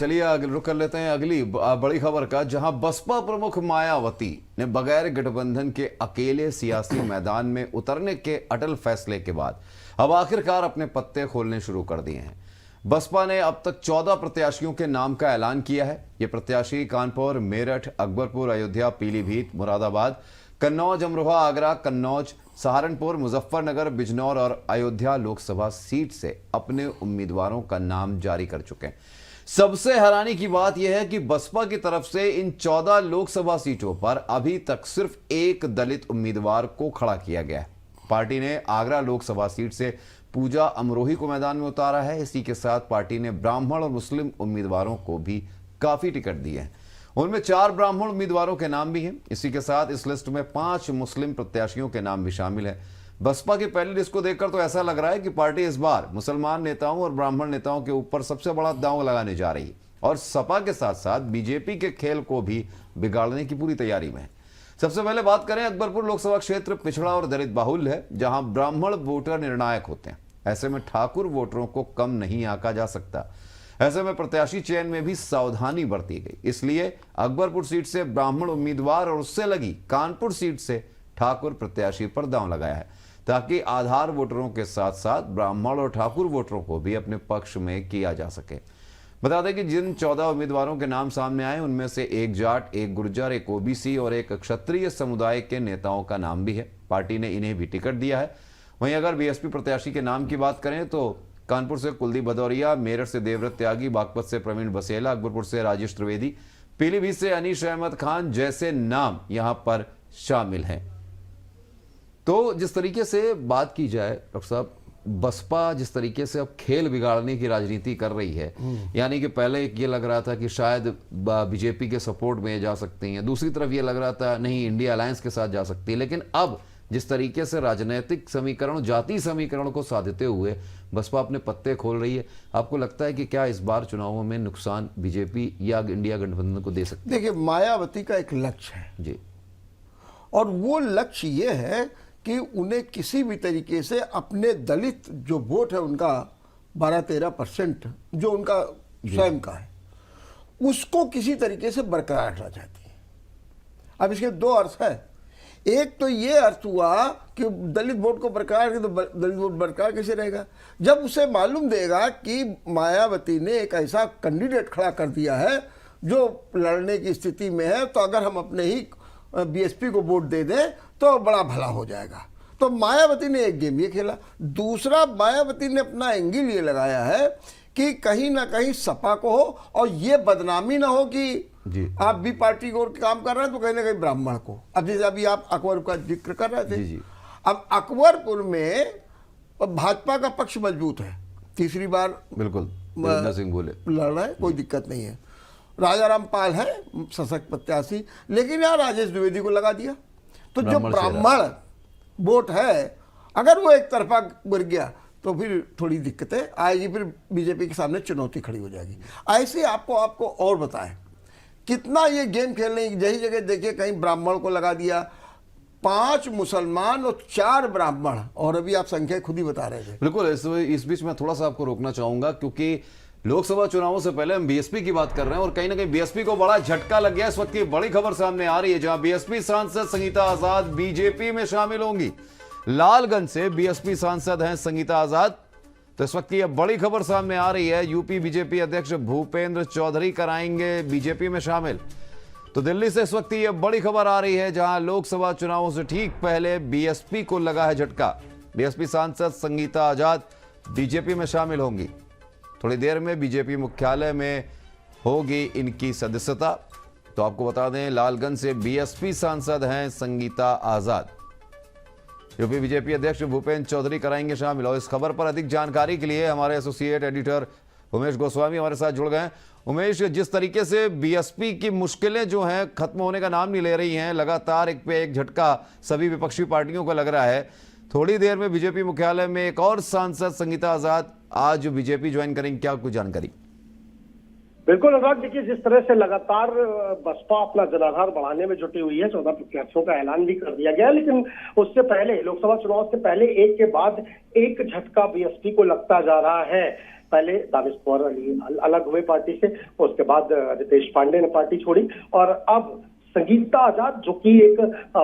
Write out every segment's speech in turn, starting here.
चलिए रुक कर लेते हैं अगली बड़ी खबर का, जहां बसपा प्रमुख मायावती ने बगैर गठबंधन के अकेले सियासी मैदान में उतरने के अटल फैसले के बाद अब आखिरकार अपने पत्ते खोलने शुरू कर दिए हैं। बसपा ने अब तक 14 प्रत्याशियों के नाम का ऐलान किया है। ये प्रत्याशी कानपुर, मेरठ, अकबरपुर, अयोध्या, पीलीभीत, मुरादाबाद, कन्नौज, अमरोहा, आगरा, कन्नौज, सहारनपुर, मुजफ्फरनगर, बिजनौर और अयोध्या लोकसभा सीट से अपने उम्मीदवारों का नाम जारी कर चुके हैं। सबसे हैरानी की बात यह है कि बसपा की तरफ से इन 14 लोकसभा सीटों पर अभी तक सिर्फ एक दलित उम्मीदवार को खड़ा किया गया है। पार्टी ने आगरा लोकसभा सीट से पूजा अमरोही को मैदान में उतारा है। इसी के साथ पार्टी ने ब्राह्मण और मुस्लिम उम्मीदवारों को भी काफी टिकट दिए हैं। उनमें 4 ब्राह्मण उम्मीदवारों के नाम भी हैं। इसी के साथ इस लिस्ट में 5 मुस्लिम प्रत्याशियों के नाम भी शामिल हैं। बसपा की पहली लिस्ट को देखकर तो ऐसा लग रहा है कि पार्टी इस बार मुसलमान नेताओं और ब्राह्मण नेताओं के ऊपर सबसे बड़ा दांव लगाने जा रही है और सपा के साथ साथ बीजेपी के खेल को भी बिगाड़ने की पूरी तैयारी में है। सबसे पहले बात करें, अकबरपुर लोकसभा क्षेत्र पिछड़ा और दलित बाहुल्य है, जहां ब्राह्मण वोटर निर्णायक होते हैं। ऐसे में ठाकुर वोटरों को कम नहीं आंका जा सकता। ऐसे में प्रत्याशी चयन में भी सावधानी बरती गई। इसलिए अकबरपुर सीट से ब्राह्मण उम्मीदवार और उससे लगी कानपुर सीट से ठाकुर प्रत्याशी पर दांव लगाया है, ताकि आधार वोटरों के साथ साथ ब्राह्मण और ठाकुर वोटरों को भी अपने पक्ष में किया जा सके। बता दें कि जिन 14 उम्मीदवारों के नाम सामने आए उनमें से एक जाट, एक गुर्जर, एक ओबीसी और एक क्षत्रिय समुदाय के नेताओं का नाम भी है। पार्टी ने इन्हें भी टिकट दिया है। वहीं अगर बीएसपी प्रत्याशी के नाम की बात करें तो कानपुर से कुलदीप भदौरिया, मेरठ से देवव्रत त्यागी, बागपत से प्रवीण बसेला, अकबरपुर से राजेश त्रिवेदी, पीलीभीत से अनीश अहमद खान जैसे नाम यहां पर शामिल हैं। तो जिस तरीके से बात की जाए डॉक्टर साहब, बसपा जिस तरीके से अब खेल बिगाड़ने की राजनीति कर रही है, यानी कि पहले ये लग रहा था कि शायद बीजेपी के सपोर्ट में जा सकती हैं, दूसरी तरफ ये लग रहा था नहीं इंडिया अलायंस के साथ जा सकती है, लेकिन अब जिस तरीके से राजनीतिक समीकरण, जातीय समीकरण को साधते हुए बसपा अपने पत्ते खोल रही है, आपको लगता है कि क्या इस बार चुनावों में नुकसान बीजेपी या इंडिया गठबंधन को दे सकती है? देखिए, मायावती का एक लक्ष्य है जी, और वो लक्ष्य ये है कि उन्हें किसी भी तरीके से अपने दलित जो वोट है उनका 12-13% जो उनका स्वयं का है, उसको किसी तरीके से बरकरार रखना चाहती है। अब इसके 2 अर्थ है। एक तो ये अर्थ हुआ कि दलित वोट को बरकरार रखे, तो दलित वोट बरकरार कैसे रहेगा जब उसे मालूम देगा कि मायावती ने एक ऐसा कैंडिडेट खड़ा कर दिया है जो लड़ने की स्थिति में है, तो अगर हम अपने ही बीएसपी को वोट दे दें तो बड़ा भला हो जाएगा। तो मायावती ने एक गेम ये खेला। दूसरा, मायावती ने अपना एंगल ये लगाया है कि कहीं ना कहीं सपा को हो और ये बदनामी ना हो कि आप भी पार्टी को काम कर रहे हैं तो कहीं ना कहीं ब्राह्मण को। अब जैसे अभी आप अकबरपुर का जिक्र कर रहे थे, अब अकबरपुर में भाजपा का पक्ष मजबूत है, तीसरी बार बिल्कुल सिंह बोले लड़ रहा है, कोई दिक्कत नहीं है। राजा रामपाल है सशक्त प्रत्याशी, लेकिन यार राजेश द्विवेदी को लगा दिया, तो जो ब्राह्मण वोट है अगर वो एक तरफा गिर गया तो फिर थोड़ी दिक्कतें आएगी, फिर बीजेपी के सामने चुनौती खड़ी हो जाएगी। ऐसे आपको और बताएं कितना ये गेम खेलने की यही जगह देखिए, कहीं ब्राह्मण को लगा दिया, 5 मुसलमान और 4 ब्राह्मण, और अभी आप संख्या खुद ही बता रहे थे। बिल्कुल। इस बीच में थोड़ा सा आपको रोकना चाहूंगा क्योंकि लोकसभा चुनावों से पहले हम बीएसपी की बात कर रहे हैं और कहीं ना कहीं बीएसपी को बड़ा झटका लग गया। इस वक्त की बड़ी खबर सामने आ रही है, जहां बीएसपी सांसद संगीता आजाद बीजेपी में शामिल होंगी। लालगंज से बीएसपी सांसद हैं संगीता आजाद। तो इस वक्त की बड़ी खबर सामने आ रही है, यूपी बीजेपी अध्यक्ष भूपेंद्र चौधरी कराएंगे बीजेपी में शामिल। तो दिल्ली से इस वक्त ये बड़ी खबर आ रही है, जहां लोकसभा चुनावों से ठीक पहले बीएसपी को लगा है झटका। बीएसपी सांसद संगीता आजाद बीजेपी में शामिल होंगी। थोड़ी देर में बीजेपी मुख्यालय में होगी इनकी सदस्यता। तो आपको बता दें, लालगंज से बीएसपी सांसद हैं संगीता आजाद। यूपी बीजेपी अध्यक्ष भूपेंद्र चौधरी कराएंगे शामिल। और इस खबर पर अधिक जानकारी के लिए हमारे एसोसिएट एडिटर उमेश गोस्वामी हमारे साथ जुड़ गए। उमेश, जिस तरीके से बीएसपी की मुश्किलें जो हैं खत्म होने का नाम नहीं ले रही हैं, लगातार एक पे एक झटका सभी विपक्षी पार्टियों को लग रहा है, थोड़ी देर में बीजेपी मुख्यालय में एक और सांसद संगीता आजाद आज बीजेपी ज्वाइन करेंगे, क्या कुछ जानकारी? बिल्कुल अनुराग, देखिए जिस तरह से लगातार बसपा अपना जनाधार बढ़ाने में जुटी हुई है, 14 प्रत्याशियों का ऐलान भी कर दिया गया, लेकिन उससे पहले लोकसभा चुनाव से पहले एक के बाद एक झटका बीएसपी को लगता जा रहा है। पहले दानिश कुंवर अली अलग हुए पार्टी से, उसके बाद रितेश पांडे ने पार्टी छोड़ी, और अब संगीता आजाद जो कि एक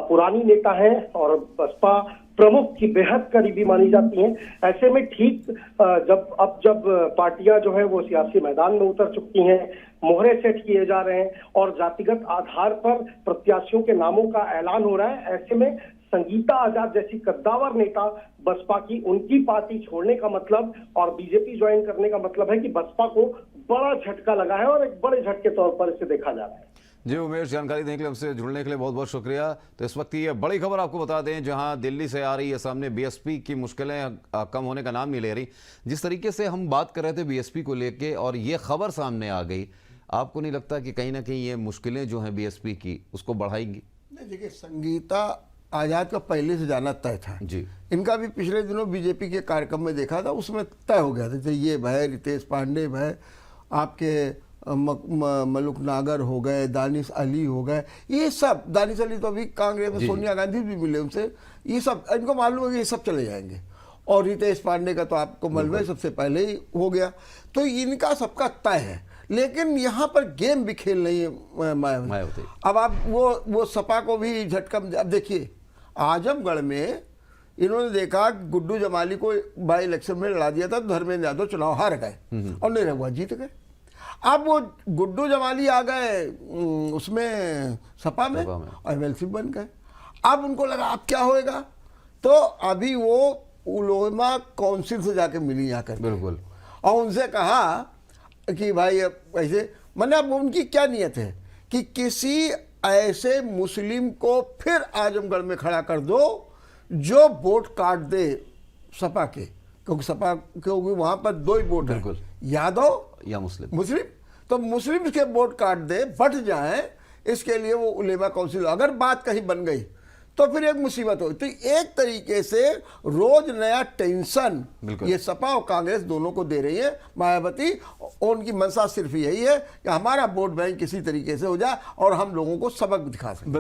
पुरानी नेता है और बसपा प्रमुख की बेहद करीबी मानी जाती हैं। ऐसे में ठीक जब पार्टियां जो है वो सियासी मैदान में उतर चुकी हैं, मोहरे सेट किए जा रहे हैं और जातिगत आधार पर प्रत्याशियों के नामों का ऐलान हो रहा है, ऐसे में संगीता आजाद जैसी कद्दावर नेता बसपा की, उनकी पार्टी छोड़ने का मतलब और बीजेपी ज्वाइन करने का मतलब है कि बसपा को बड़ा झटका लगा है और एक बड़े झटके तौर पर इसे देखा जा रहा है। जी उमेश, जानकारी देने के लिए, हमसे जुड़ने के लिए बहुत बहुत शुक्रिया। तो इस वक्त ये बड़ी खबर आपको बता दें, जहां दिल्ली से आ रही है सामने, बीएसपी की मुश्किलें कम होने का नाम नहीं ले रही। जिस तरीके से हम बात कर रहे थे बीएसपी को लेके और ये खबर सामने आ गई, आपको नहीं लगता कि कहीं ना कहीं ये मुश्किलें जो हैं बीएसपी की उसको बढ़ाएंगी? नहीं, देखिए, संगीता आजाद का पहले से जाना तय था जी। इनका भी पिछले दिनों बीजेपी के कार्यक्रम में देखा था, उसमें तय हो गया था। जैसे ये भाई रितेश पांडे भाई, आपके मलुक नागर हो गए, दानिश अली हो गए, ये सब, दानिश अली तो अभी कांग्रेस में, सोनिया गांधी भी मिले उनसे, ये सब इनको मालूम है कि ये सब चले जाएंगे। और रितेश पांडे का तो आपको मालूम है सबसे पहले ही हो गया, तो इनका सबका तय है। लेकिन यहाँ पर गेम भी खेल रही है मायावती। अब आप वो सपा को भी झटका, अब देखिए आजमगढ़ में इन्होंने देखा गुड्डू जमाली को बाई इलेक्शन में लड़ा दिया था, धर्मेंद्र यादव चुनाव हार गए और निरहुआ जीत गए। अब वो गुड्डू जमाली आ गए उसमें सपा में और एमएलसी बन गए। अब उनको लगा अब क्या होएगा, तो अभी वो उलेमा काउंसिल से जाके मिली यहाँ कर, बिल्कुल, और उनसे कहा कि भाई अब ऐसे, मैंने अब उनकी क्या नियत है कि किसी ऐसे मुस्लिम को फिर आजमगढ़ में खड़ा कर दो जो वोट काट दे सपा के, क्योंकि वहां पर दो ही वोट है, यादव या मुस्लिम। तो मुस्लिम के वोट काट दे, बट जाए, इसके लिए वो उलेमा काउंसिल, अगर बात कहीं बन गई तो फिर एक मुसीबत हो। तो एक तरीके से रोज नया टेंशन ये सपा और कांग्रेस दोनों को दे रही है मायावती, और उनकी मंशा सिर्फ यही है कि हमारा वोट बैंक किसी तरीके से हो जाए और हम लोगों को सबक दिखा सकें।